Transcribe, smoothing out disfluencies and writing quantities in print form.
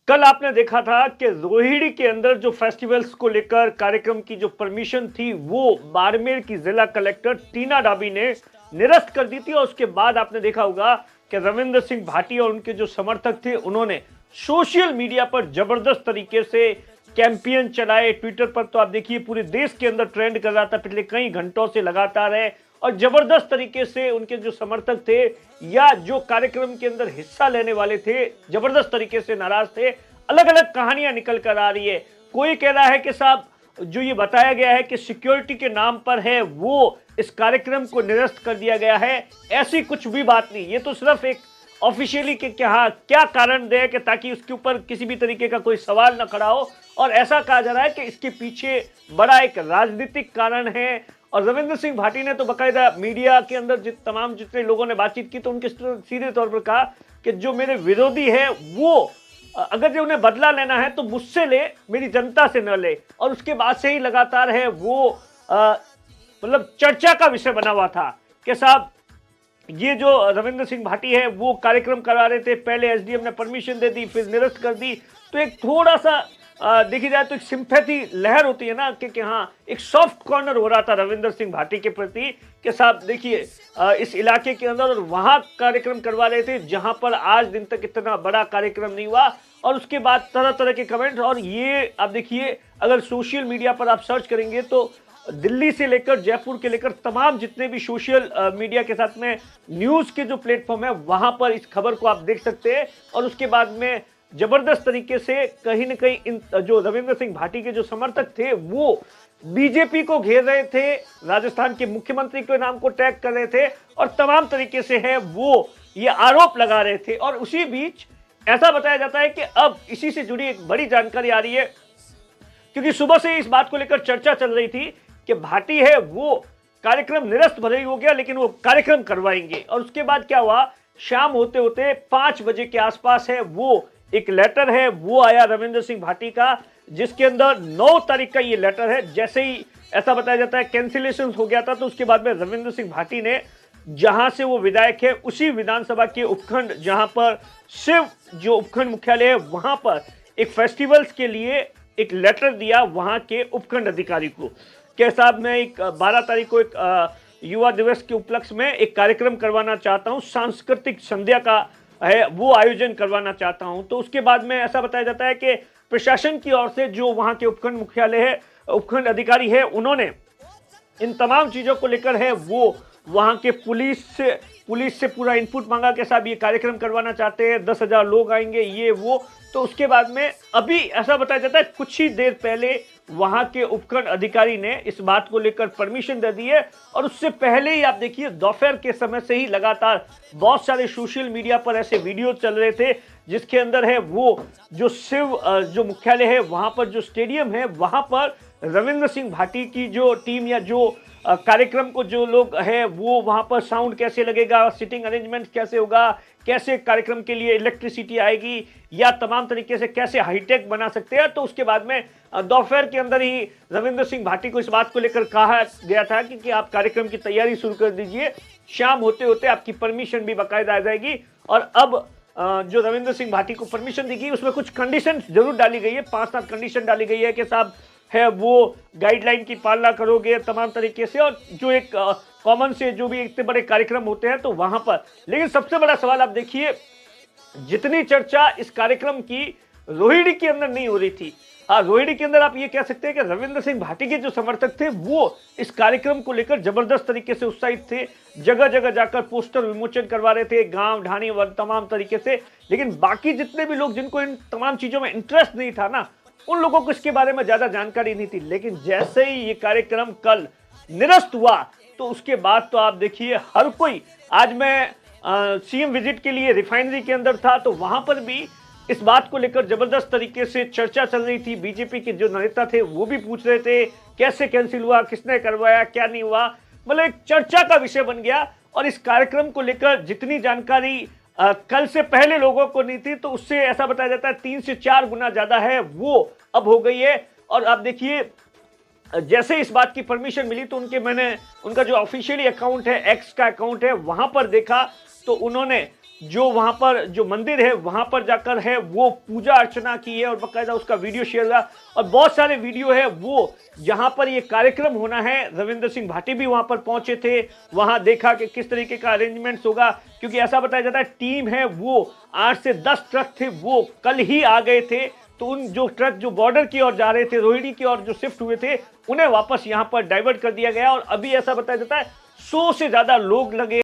कल आपने देखा था कि रोहिणी के अंदर जो फेस्टिवल्स को लेकर कार्यक्रम की जो परमिशन थी वो बाड़मेर की जिला कलेक्टर टीना डाबी ने निरस्त कर दी थी। और उसके बाद आपने देखा होगा कि रविंद्र सिंह भाटी और उनके जो समर्थक थे उन्होंने सोशल मीडिया पर जबरदस्त तरीके से कैंपेन चलाए। ट्विटर पर तो आप देखिए पूरे देश के अंदर ट्रेंड कर रहा था पिछले कई घंटों से लगातार है। और जबरदस्त तरीके से उनके जो समर्थक थे या जो कार्यक्रम के अंदर हिस्सा लेने वाले थे जबरदस्त तरीके से नाराज थे। अलग अलग कहानियां निकल कर आ रही है। कोई कह रहा है कि साहब जो ये बताया गया है कि सिक्योरिटी के नाम पर है वो इस कार्यक्रम को निरस्त कर दिया गया है, ऐसी कुछ भी बात नहीं। ये तो सिर्फ एक ऑफिशियली के क्या कारण दे कि ताकि उसके ऊपर किसी भी तरीके का कोई सवाल न खड़ा हो। और ऐसा कहा जा रहा है कि इसके पीछे बड़ा एक राजनीतिक कारण है। और रविंद्र सिंह भाटी ने तो बाकायदा मीडिया के अंदर जितने लोगों ने बातचीत की तो उनके सीधे तौर पर कहा कि जो मेरे विरोधी है वो अगर जो उन्हें बदला लेना है तो मुझसे ले, मेरी जनता से न ले। और उसके बाद से ही लगातार है वो मतलब चर्चा का विषय बना हुआ था कि साहब ये जो रविंद्र सिंह भाटी है वो कार्यक्रम करा रहे थे, पहले एसडीएम ने परमिशन दे दी फिर निरस्त कर दी। तो एक थोड़ा सा देखी जाए तो एक सिंपैथी लहर होती है ना कि हाँ एक सॉफ्ट कॉर्नर हो रहा था रविंद्र सिंह भाटी के प्रति कि साहब देखिए इस इलाके के अंदर और वहां कार्यक्रम करवा रहे थे जहां पर आज दिन तक इतना बड़ा कार्यक्रम नहीं हुआ। और उसके बाद तरह तरह के कमेंट। और ये आप देखिए अगर सोशल मीडिया पर आप सर्च करेंगे तो दिल्ली से लेकर जयपुर के लेकर तमाम जितने भी सोशल मीडिया के साथ में न्यूज के जो प्लेटफॉर्म है वहां पर इस खबर को आप देख सकते हैं। और उसके बाद में जबरदस्त तरीके से कहीं न कहीं इन जो रविंद्र सिंह भाटी के जो समर्थक थे वो बीजेपी को घेर रहे थे, राजस्थान के मुख्यमंत्री के नाम को टैग कर रहे थे और तमाम तरीके से है वो ये आरोप लगा रहे थे। और उसी बीच ऐसा बताया जाता है कि अब इसी से जुड़ी एक बड़ी जानकारी आ रही है, क्योंकि सुबह से इस बात को लेकर चर्चा चल रही थी कि भाटी है वो कार्यक्रम निरस्त भले ही हो गया लेकिन वो कार्यक्रम करवाएंगे। और उसके बाद क्या हुआ, शाम होते होते 5 बजे के आसपास है वो एक लेटर है वो आया रविंद्र सिंह भाटी का, जिसके अंदर 9 तारीख का ये लेटर है। जैसे ही ऐसा बताया जाता है कैंसिलेशन हो गया था तो उसके बाद में रविंद्र सिंह भाटी ने जहां से वो विधायक है उसी विधानसभा के उपखंड जहां पर शिव जो उपखंड मुख्यालय है वहां पर एक फेस्टिवल्स के लिए एक लेटर दिया वहां के उपखंड अधिकारी को कि साहब मैं एक 12 तारीख को एक युवा दिवस के उपलक्ष्य में एक कार्यक्रम करवाना चाहता हूं, सांस्कृतिक संध्या का है वो आयोजन करवाना चाहता हूं। तो उसके बाद में ऐसा बताया जाता है कि प्रशासन की ओर से जो वहां के उपखंड मुख्यालय है उपखंड अधिकारी है उन्होंने इन तमाम चीजों को लेकर है वो वहां के पुलिस से पूरा इनपुट मांगा कि साहब ये कार्यक्रम करवाना चाहते हैं, 10,000 लोग आएंगे ये वो। तो उसके बाद में अभी ऐसा बताया जाता है कुछ ही देर पहले वहां के उपखंड अधिकारी ने इस बात को लेकर परमिशन दे दी है। और उससे पहले ही आप देखिए दोपहर के समय से ही लगातार बहुत सारे सोशल मीडिया पर ऐसे वीडियो चल रहे थे जिसके अंदर है वो जो शिव जो मुख्यालय है वहां पर जो स्टेडियम है वहां पर रविंद्र सिंह भाटी की जो टीम या जो कार्यक्रम को जो लोग है वो वहां पर साउंड कैसे लगेगा, सिटिंग अरेंजमेंट कैसे होगा, कैसे कार्यक्रम के लिए इलेक्ट्रिसिटी आएगी या तमाम तरीके से कैसे हाईटेक बना सकते हैं। तो उसके बाद में दोपहर के अंदर ही रविंद्र सिंह भाटी को इस बात को लेकर कहा गया था कि आप कार्यक्रम की तैयारी शुरू कर दीजिए, शाम होते होते आपकी परमिशन भी बाकायदा आ जाएगी। और अब जो रविंद्र सिंह भाटी को परमिशन दी गई उसमें कुछ कंडीशन जरूर डाली गई है, 5-7 कंडीशन डाली गई है कि साहब है वो गाइडलाइन की पालना करोगे तमाम तरीके से और जो एक कॉमन से जो भी इतने बड़े कार्यक्रम होते हैं तो वहां पर। लेकिन सबसे बड़ा सवाल आप देखिए जितनी चर्चा इस कार्यक्रम की रोहिणी के अंदर नहीं हो रही थी। रोहिणी के अंदर आप ये कह सकते हैं कि रविंद्र सिंह भाटी के जो समर्थक थे वो इस कार्यक्रम को लेकर जबरदस्त तरीके से उत्साहित थे, जगह जगह जाकर पोस्टर विमोचन करवा रहे थे, गांव ढाणी तमाम तरीके से। लेकिन बाकी जितने भी लोग जिनको इन तमाम चीजों में इंटरेस्ट नहीं था ना उन लोगों को इसके बारे में ज्यादा जानकारी नहीं थी। लेकिन जैसे ही ये कार्यक्रम कल निरस्त हुआ तो उसके बाद तो आप देखिए हर कोई, आज मैं सीएम विजिट के लिए रिफाइनरी के अंदर था तो वहां पर भी इस बात को लेकर जबरदस्त तरीके से चर्चा चल रही थी। बीजेपी के जो नेता थे वो भी पूछ रहे थे कैसे कैंसिल हुआ, किसने करवाया, क्या नहीं हुआ, मतलब एक चर्चा का विषय बन गया। और इस कार्यक्रम को लेकर जितनी जानकारी कल से पहले लोगों को नहीं थी तो उससे ऐसा बताया जाता है 3 से 4 गुना ज्यादा है वो अब हो गई है। और आप देखिए जैसे इस बात की परमिशन मिली तो उनका जो ऑफिशियली अकाउंट है एक्स का अकाउंट है वहां पर देखा तो उन्होंने जो वहां पर जो मंदिर है वहां पर जाकर है वो पूजा अर्चना की है और बाकायदा उसका वीडियो शेयर हुआ और बहुत सारे वीडियो है वो जहां पर ये कार्यक्रम होना है। रविंद्र सिंह भाटी भी वहां पर पहुंचे थे, वहां देखा कि किस तरीके का अरेंजमेंट्स होगा, क्योंकि ऐसा बताया जाता है टीम है वो 8 से 10 ट्रक थे वो कल ही आ गए थे। तो उन जो ट्रक जो बॉर्डर की ओर जा रहे थे, रोहिणी की ओर जो शिफ्ट हुए थे, उन्हें वापस यहां पर डाइवर्ट कर दिया गया और अभी ऐसा बताया जाता है 100 से ज्यादा लोग लगे